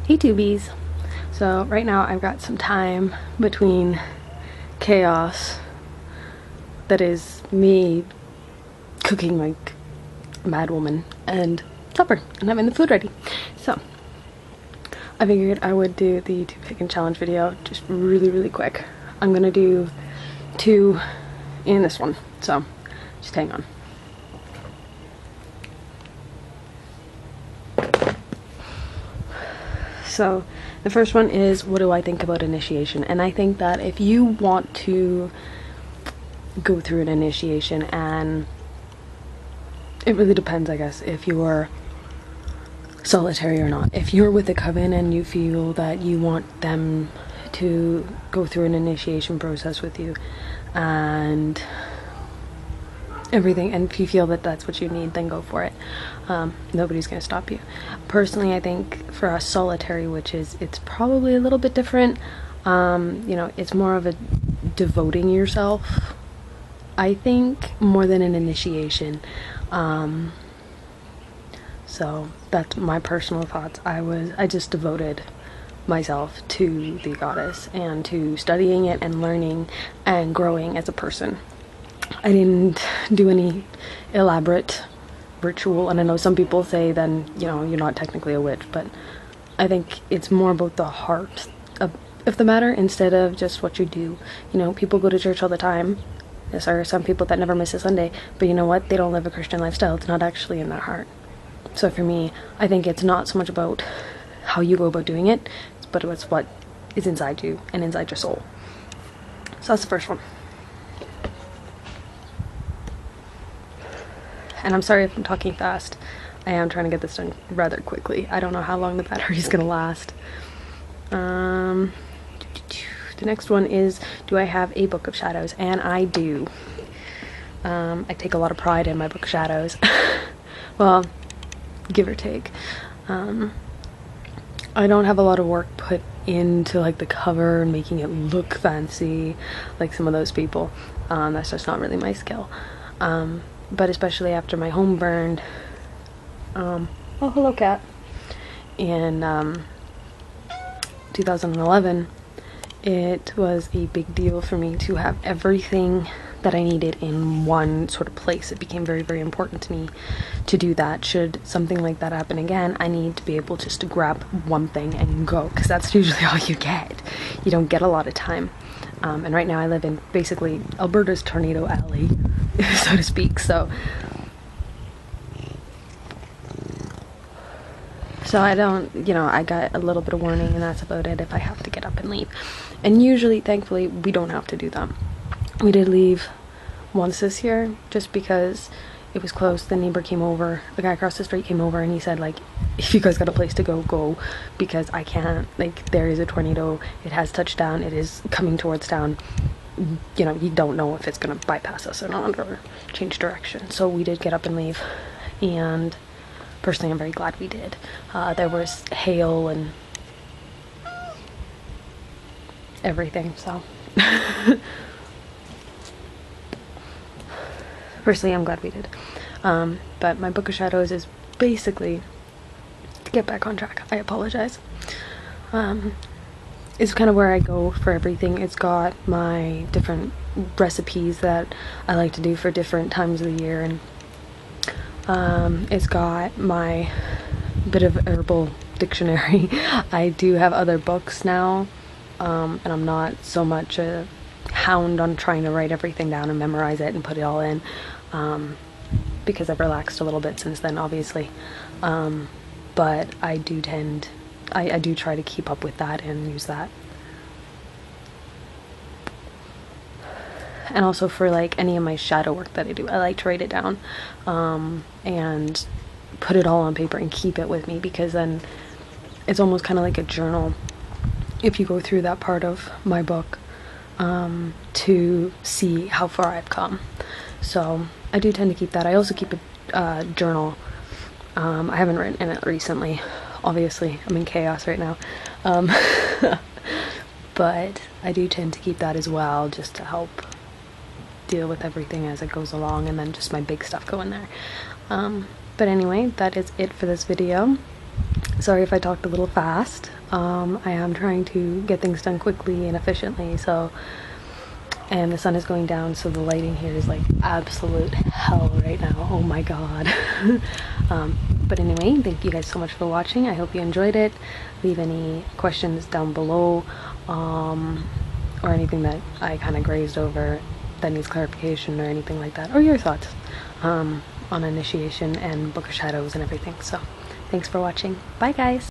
Hey tubies! So right now I've got some time between chaos that is me cooking like a mad woman and supper and having the food ready. So I figured I would do the 2 Pagan challenge video just really quick. I'm gonna do 2 in this one, so just hang on. So the first one is, what do I think about initiation? And I think that if you want to go through an initiation, and it really depends, I guess, if you're solitary or not. If you're with a coven and you feel that you want them to go through an initiation process with you and everything, and if you feel that that's what you need, then go for it. Nobody's gonna stop you. Personally, I think for us solitary witches, it's probably a little bit different. You know, it's more of a devoting yourself, I think, more than an initiation. So that's my personal thoughts. I just devoted myself to the goddess and to studying it and learning and growing as a person. I didn't do any elaborate ritual, and I know some people say then, you know, you're not technically a witch, but I think it's more about the heart of the matter instead of just what you do. You know, people go to church all the time. There are some people that never miss a Sunday, but you know what? They don't live a Christian lifestyle. It's not actually in their heart. So for me, I think it's not so much about how you go about doing it, but it's what is inside you and inside your soul. So that's the first one. And I'm sorry if I'm talking fast. I am trying to get this done rather quickly. I don't know how long the battery is gonna last. The next one is, do I have a book of shadows? And I do. I take a lot of pride in my book of shadows. Well, give or take. I don't have a lot of work put into like the cover and making it look fancy like some of those people. That's just not really my skill. But especially after my home burned, oh hello cat, in 2011, it was a big deal for me to have everything that I needed in one sort of place. It became very important to me to do that. Should something like that happen again, I need to be able just to grab one thing and go, because that's usually all you get. You don't get a lot of time. And right now I live in basically Alberta's tornado alley, so to speak. So I don't, you know, I got a little bit of warning and that's about it if I have to get up and leave. And usually, thankfully, we don't have to do that. We did leave once this year just because it was close. The neighbor came over, the guy across the street came over, and he said, like, if you guys got a place to go, go, because I can't, like, there is a tornado, it has touched down, it is coming towards town, you know, you don't know if it's gonna bypass us or not, or change direction. So we did get up and leave, and personally I'm very glad we did. There was hail and everything, so personally I'm glad we did. But my book of shadows is basically to get back on track. I apologize. It's kind of where I go for everything. It's got my different recipes that I like to do for different times of the year, and it's got my bit of herbal dictionary. I do have other books now, and I'm not so much a hound on trying to write everything down and memorize it and put it all in, because I've relaxed a little bit since then, obviously. But I do try to keep up with that and use that. And also for like any of my shadow work that I do, I like to write it down and put it all on paper and keep it with me, because then it's almost kind of like a journal if you go through that part of my book, to see how far I've come. So I do tend to keep that. I also keep a journal. I haven't written in it recently. Obviously, I'm in chaos right now. But I do tend to keep that as well, just to help deal with everything as it goes along, and then just my big stuff go in there. But anyway, that is it for this video. Sorry if I talked a little fast. I am trying to get things done quickly and efficiently, so, and the sun is going down, so the lighting here is like absolute hell right now. Oh my god. But anyway, thank you guys so much for watching. I hope you enjoyed it. Leave any questions down below, or anything that I kind of grazed over that needs clarification or anything like that, or your thoughts on initiation and Book of Shadows and everything. So thanks for watching. Bye guys.